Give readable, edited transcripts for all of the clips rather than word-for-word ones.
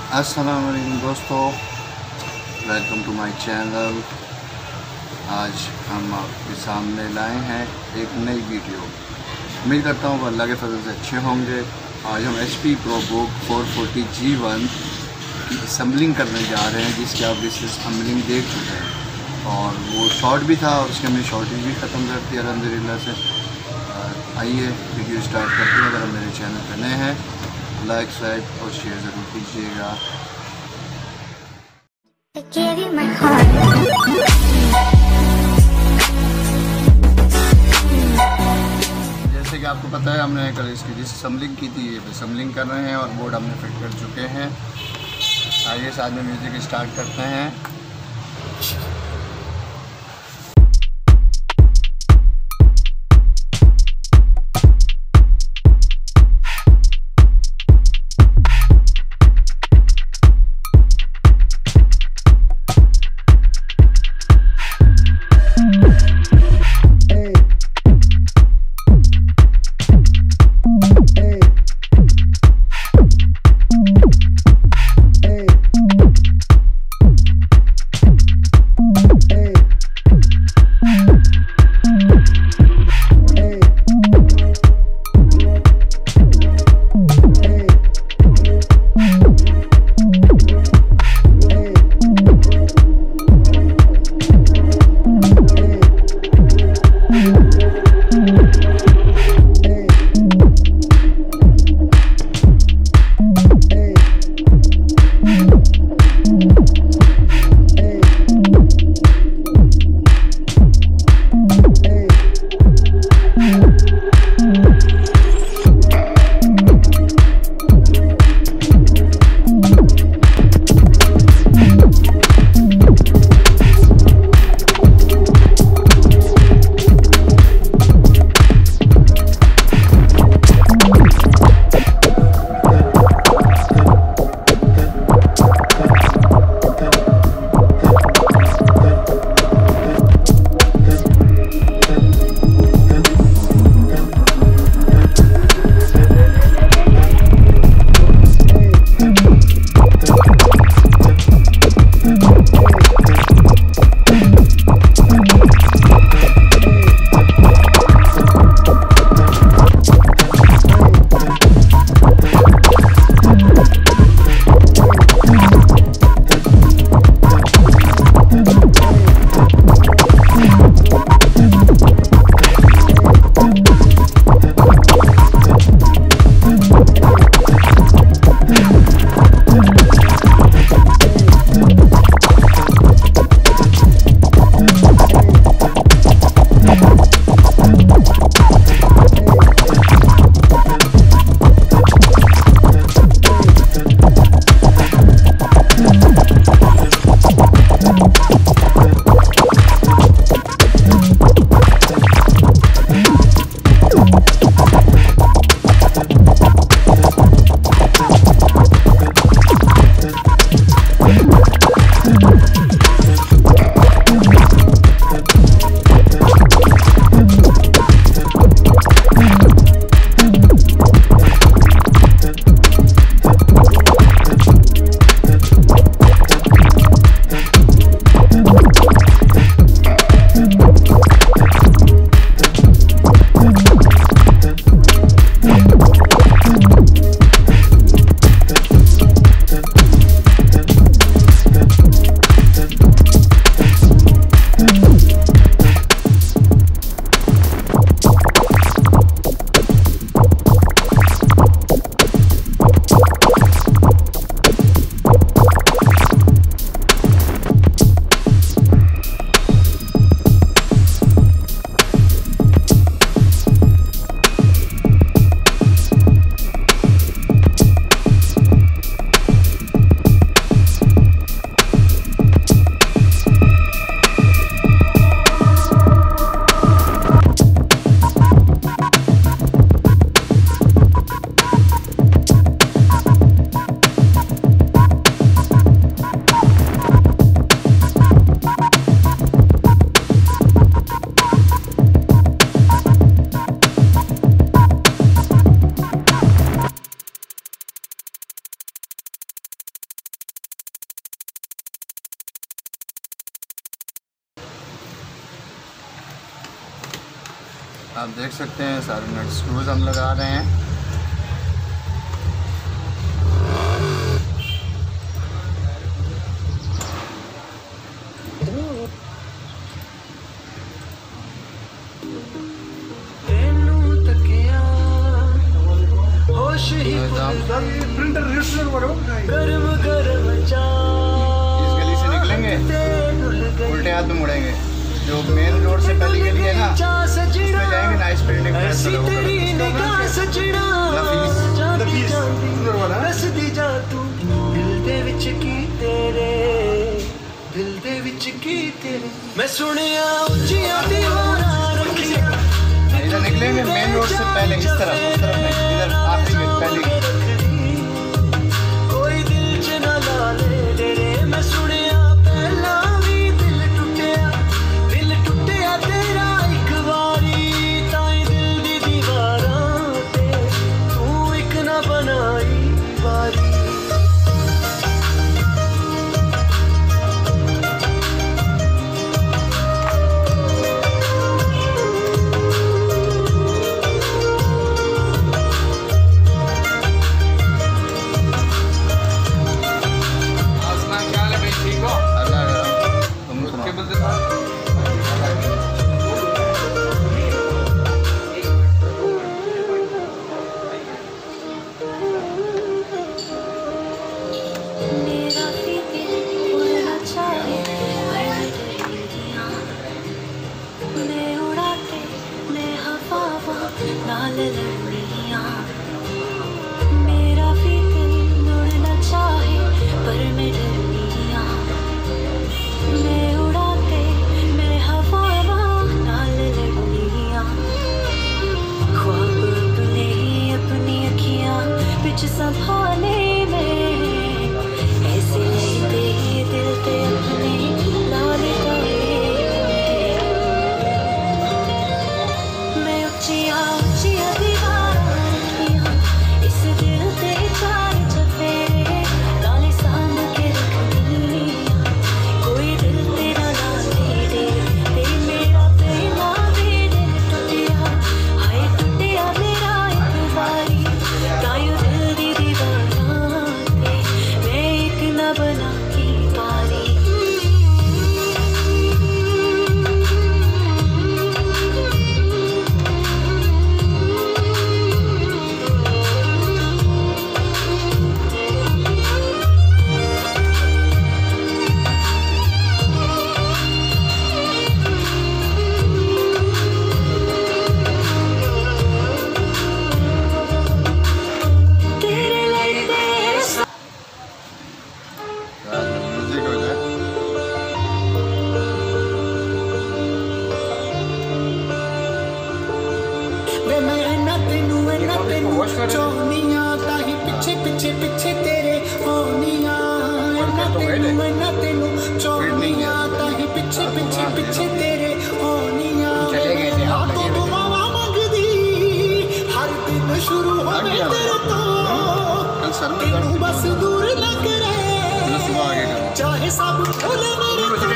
अस्सलाम वालेकुम दोस्तों, वेलकम टू माय चैनल। आज हम आपके सामने लाए हैं एक नई वीडियो। उम्मीद करता हूँ अल्लाह के फजल से अच्छे होंगे। आज हम HP Probook 440G1 की असेंबलिंग करने जा रहे हैं, जिसकी आप डिसअसेंबलिंग देख चुके हैं और वो शॉर्ट भी था और उसके हमने शॉर्टेज भी ख़त्म कर दिया अल्हम्दुलिल्लाह से। आइए वीडियो स्टार्ट करते हैं। अगर आप मेरे चैनल पर नए हैं, लाइक सब्सक्राइब और शेयर ज़रूर कीजिएगा। जैसे कि आपको पता है, हमने कल इसकी डिसअसेंबलिंग की थी, ये असेंबलिंग कर रहे हैं और बोर्ड हमने फिट कर चुके हैं। आइए साथ में म्यूज़िक स्टार्ट करते हैं। आप देख सकते हैं सारे नट स्क्रूज हम लगा रहे हैं। इस गली से निकलेंगे, उल्टे हाथ में मुड़ेंगे, जो मेन रोड से पहले गली है ना, उसमें जाएंगे। नाइस बिल्डिंग इधर निकलेंगे मेन रोड से पहले, इस तरफ नहीं, इधर आखिरी में पहले। मेरा भी दिल मुड़ना चाहे पर मैं डरनिया, मैं उड़ाते मैं हवा नाल लड़निया। ख्वाब अपने अपनी अखियां बिच संभाले में, ऐसे लेते दिल ते अपने लाले डाले। मैं उच्चिया उच्चिया दीवारां रखियां, इस दिल ते चार चफेरे नाले सांभ के रखनियां। कोई दिल तेरा ना दे दे ते मेरा पहला भी दिल टुटिया, हाय टुटिया मेरा एक बारी। तायूं दिल दी दीवारां ते मैं एक ना बना की पारी। तेरे लिए तेरे म्यूजिक हो जाए। वे मैं ना तेनू चाहनिया, ताही पिछे पिछे पिछे तेरे होनिया। ना तेनू चाहनिया, ताही पिछे पिछे पिछे तेरे होनिया। तो दुआवां मंगदी हर दिन शुरू होवे तेरे तो, तेनू बस दूर लग रहे चाहे सब भूले मेरे तो।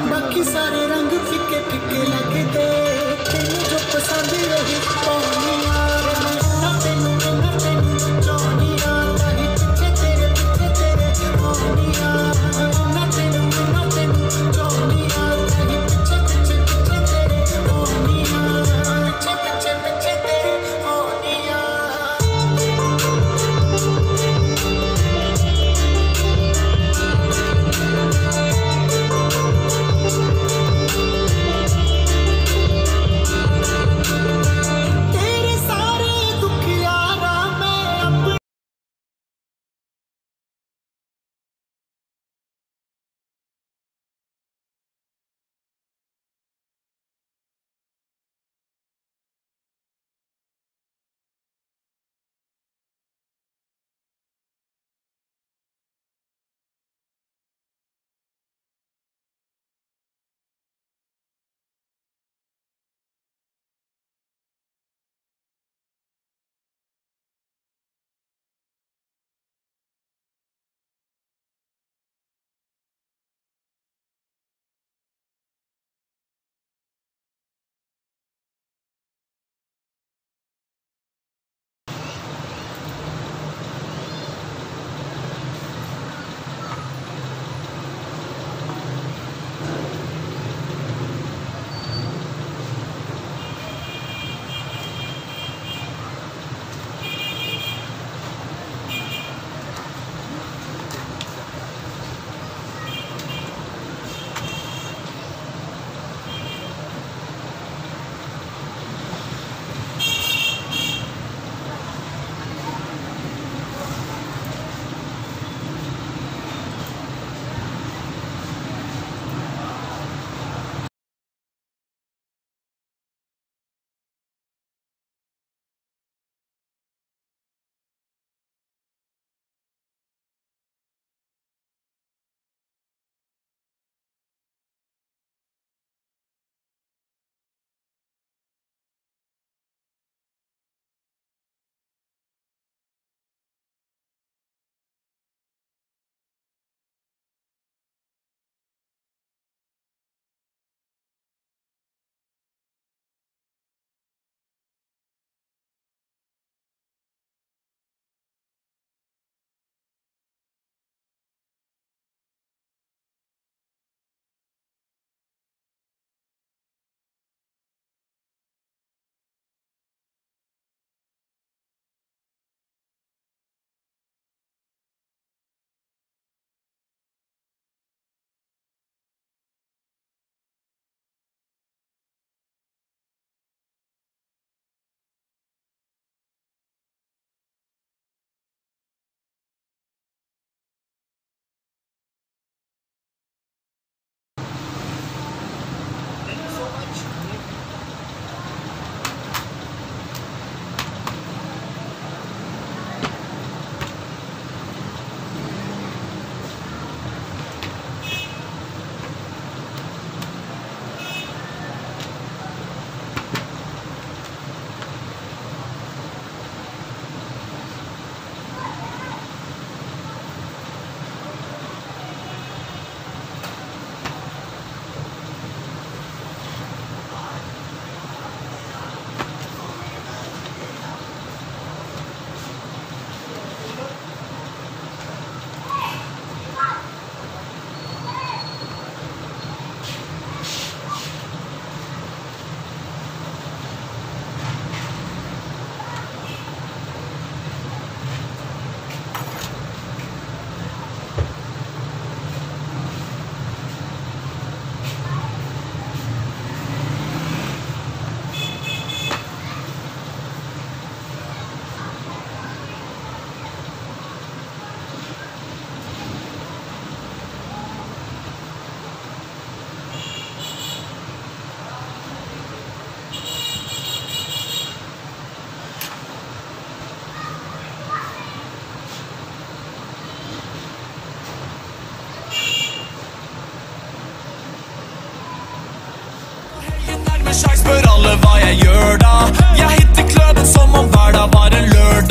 बाकी सारे रंग फिके फिके लगदे, तेनू जो पसंद रही पानिया। ना तेनू चाहनिया, ताही पिछे तेरे होनिया। ना तेनू चाहनिया, ताही पिछे पिछे पिछे तेरे होनिया। पिछे पिछे पिछे तेरे होनिया। तेरे sjekk, spør alle hva jeg gjør da. Jeg hitter kløben som om hverdag var en lørdag.